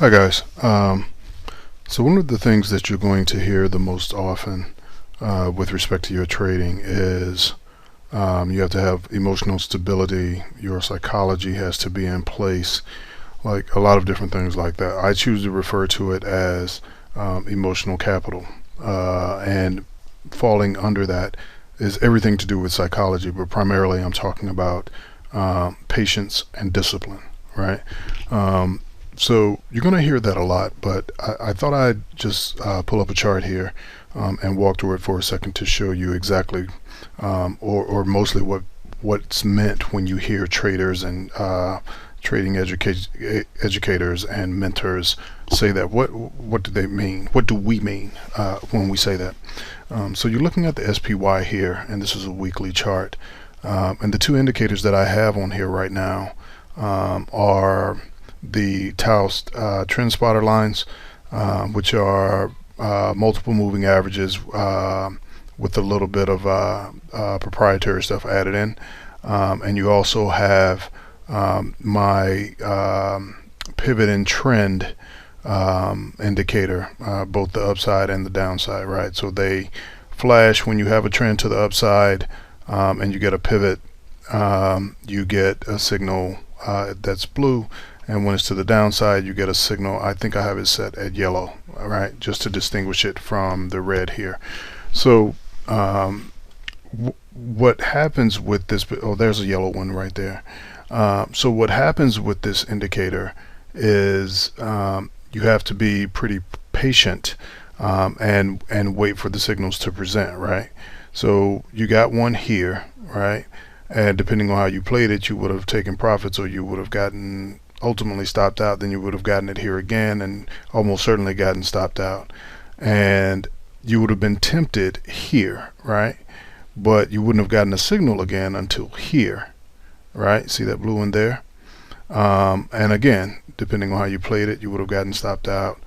Hi guys. So one of the things that you're going to hear the most often with respect to your trading is you have to have emotional stability. Your psychology has to be in place, like a lot of different things like that. I choose to refer to it as emotional capital, and falling under that is everything to do with psychology, but primarily I'm talking about patience and discipline, right? Um, so you're going to hear that a lot, but I thought I'd just pull up a chart here and walk through it for a second to show you exactly, or mostly what's meant when you hear traders and trading educators and mentors say that. What do they mean? What do we mean when we say that? So you're looking at the SPY here, and this is a weekly chart. And the two indicators that I have on here right now are the Taos trend spotter lines, which are multiple moving averages with a little bit of proprietary stuff added in. And you also have my pivot and trend indicator, both the upside and the downside, right? So they flash when you have a trend to the upside and you get a pivot, you get a signal that's blue, and when it's to the downside you get a signal. I think I have it set at yellow, all right, just to distinguish it from the red here. So what happens with this, oh, there's a yellow one right there. So what happens with this indicator is you have to be pretty patient and wait for the signals to present, right? So you got one here, right? And depending on how you played it, you would have taken profits, or you would have gotten ultimately stopped out. Then you would have gotten it here again and almost certainly gotten stopped out. And you would have been tempted here, right? But you wouldn't have gotten a signal again until here, right? See that blue one there? And again, depending on how you played it, you would have gotten stopped out,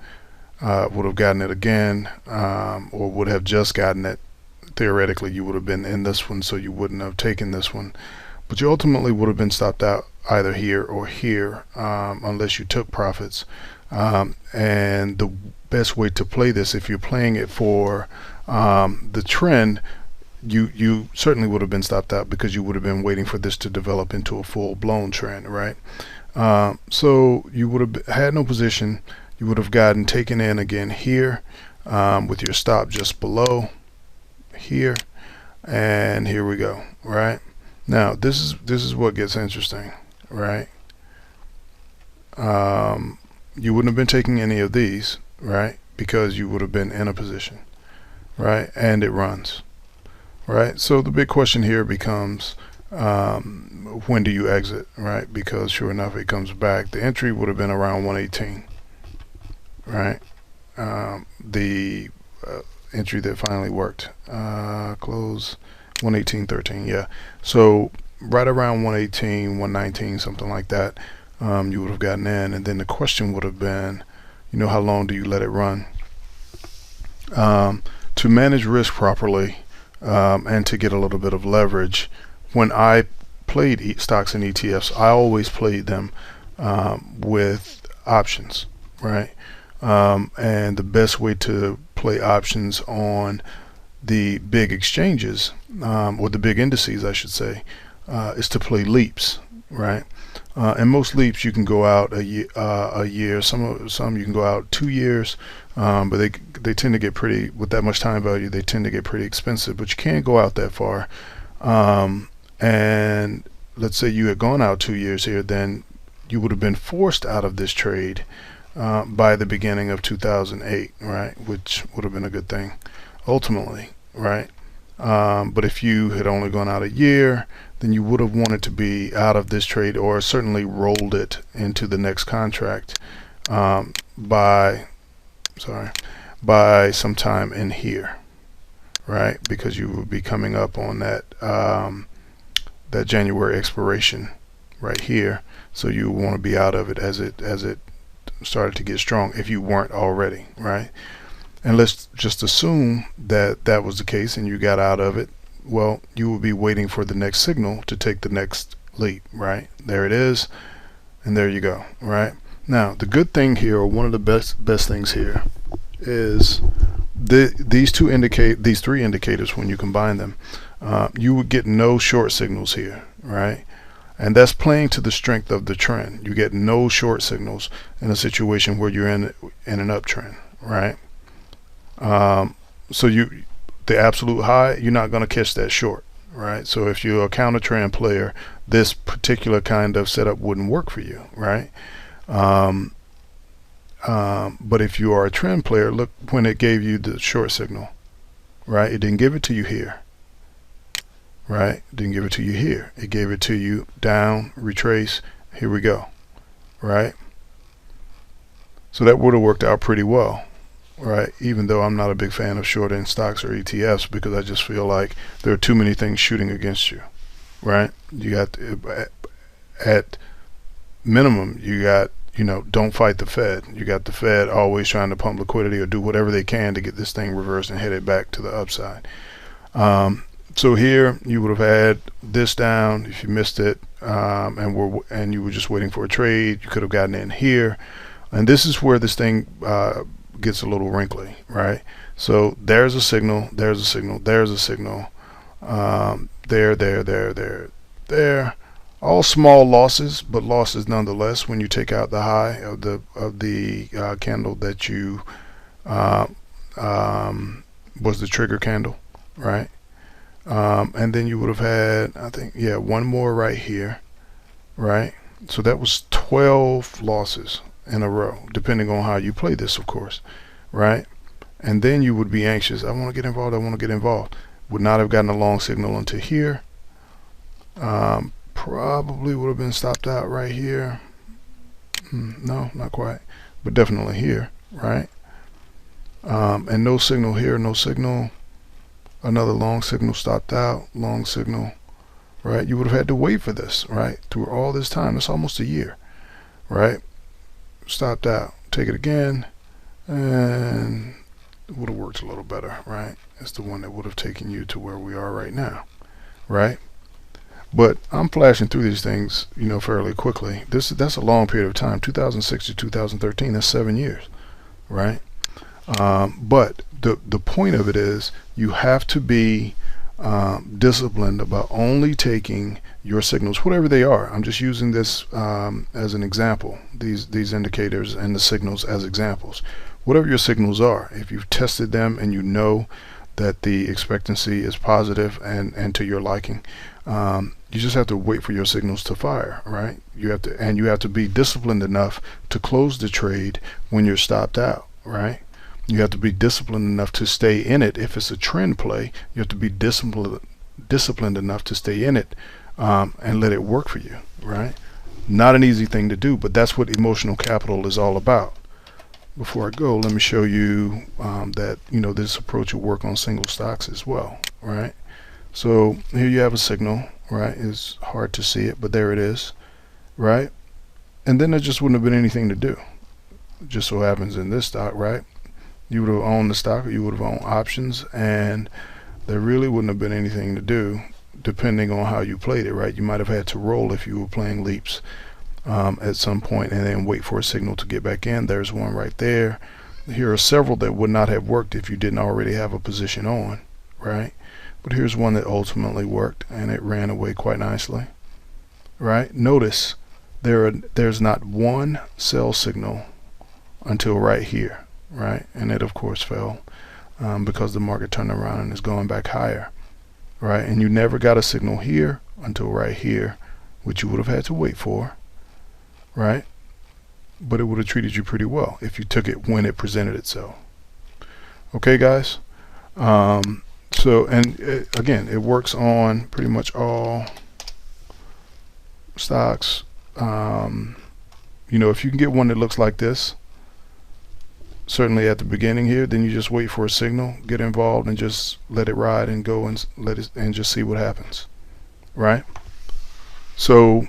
would have gotten it again, or would have just gotten it. Theoretically, you would have been in this one, so you wouldn't have taken this one. But you ultimately would have been stopped out either here or here, unless you took profits. And the best way to play this, if you're playing it for the trend, you certainly would have been stopped out because you would have been waiting for this to develop into a full-blown trend, right? So you would have had no position. You would have gotten taken in again here with your stop just below here, and here we go, right? Now this is what gets interesting, right? You wouldn't have been taking any of these, right? Because you would have been in a position, right? And it runs, right? So the big question here becomes, when do you exit, right? Because sure enough, it comes back. The entry would have been around 118, right? The entry that finally worked, close 118.13, yeah. So right around 118, 119, something like that, you would have gotten in. And then the question would have been, how long do you let it run? To manage risk properly, and to get a little bit of leverage, when I played stocks and ETFs, I always played them with options, right? And the best way to play options on the big exchanges, or the big indices I should say, is to play leaps, right? And most leaps you can go out a year. Some you can go out 2 years, but they tend to get pretty, with that much time value, they tend to get pretty expensive. But you can't go out that far. And let's say you had gone out 2 years here, then you would have been forced out of this trade by the beginning of 2008, right? Which would have been a good thing ultimately, right? But if you had only gone out a year, then you would have wanted to be out of this trade, or certainly rolled it into the next contract by sometime in here, right? Because you would be coming up on that that January expiration right here, so you want to be out of it as it started to get strong, if you weren't already, right? And let's just assume that that was the case and you got out of it. Well, you will be waiting for the next signal to take the next leap, right? There it is, and there you go, right? Now, the good thing here, or one of the best things here, is these three indicators, when you combine them, you would get no short signals here, right? And that's playing to the strength of the trend. You get no short signals in a situation where you're in an uptrend, right? So the absolute high, you're not going to catch that short, right? So if you're a counter trend player, this particular kind of setup wouldn't work for you, right? But if you are a trend player, look when it gave you the short signal, right? It didn't give it to you here, right? It didn't give it to you here. It gave it to you down, retrace, here we go, right? So that would have worked out pretty well, right? Even though I'm not a big fan of short-end stocks or ETFs, because I just feel like there are too many things shooting against you, right? You got, at minimum, you got, don't fight the Fed. You got the Fed always trying to pump liquidity or do whatever they can to get this thing reversed and headed back to the upside. So here you would have had this down if you missed it, and you were just waiting for a trade. You could have gotten in here, and this is where this thing gets a little wrinkly, right? So there's a signal, there's a signal, there's a signal, there. All small losses, but losses nonetheless when you take out the high of the candle that you was the trigger candle, right? And then you would have had, I think, yeah, one more right here, right? So that was 12 losses in a row, depending on how you play this, of course, right? And then you would be anxious. I want to get involved. I want to get involved. Would not have gotten a long signal until here. Probably would have been stopped out right here. No, not quite, but definitely here, right? And no signal here, no signal. Another long signal stopped out, long signal, right? You would have had to wait for this, right? Through all this time, it's almost a year, right? Stopped out, take it again, and it would have worked a little better, right? It's the one that would have taken you to where we are right now, right? But I'm flashing through these things, fairly quickly. That's a long period of time, 2006 to 2013. That's 7 years, right? But the point of it is you have to be disciplined about only taking your signals, whatever they are. I'm just using this as an example. These indicators and the signals as examples. Whatever your signals are, if you've tested them and you know that the expectancy is positive and to your liking, you just have to wait for your signals to fire, right? You have to be disciplined enough to close the trade when you're stopped out, right? You have to be disciplined enough to stay in it. If it's a trend play, you have to be disciplined enough to stay in it and let it work for you, right? Not an easy thing to do, but that's what emotional capital is all about. Before I go, let me show you that this approach will work on single stocks as well, right? So here you have a signal, right? It's hard to see it, but there it is, right? And then there just wouldn't have been anything to do. It just so happens in this stock, right? You would have owned the stock, or you would have owned options, and there really wouldn't have been anything to do depending on how you played it, right? You might have had to roll if you were playing leaps at some point and then wait for a signal to get back in. There's one right there. Here are several that would not have worked if you didn't already have a position on, right? But here's one that ultimately worked, and it ran away quite nicely, right? Notice there's not one sell signal until right here, right? And it of course fell because the market turned around and is going back higher, right? And you never got a signal here until right here, which you would have had to wait for, right? But it would have treated you pretty well if you took it when it presented itself. Okay, guys. So, and again, it works on pretty much all stocks. If you can get one that looks like this, certainly at the beginning here, then you just wait for a signal, get involved, and just let it ride and go and just see what happens, right? So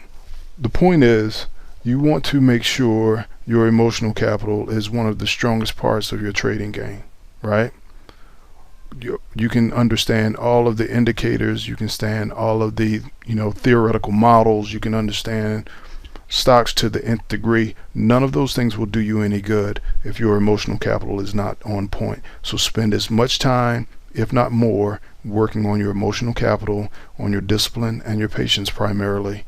the point is, you want to make sure your emotional capital is one of the strongest parts of your trading game, right? You can understand all of the indicators, you can stand all of the theoretical models, you can understand stocks to the nth degree. None of those things will do you any good if your emotional capital is not on point. So spend as much time, if not more, working on your emotional capital, on your discipline and your patience primarily.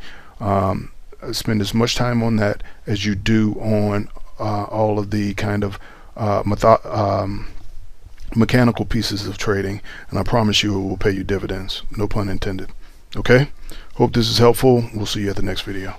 Spend as much time on that as you do on all of the kind of mechanical pieces of trading, and I promise you it will pay you dividends. No pun intended. Okay? Hope this is helpful. We'll see you at the next video.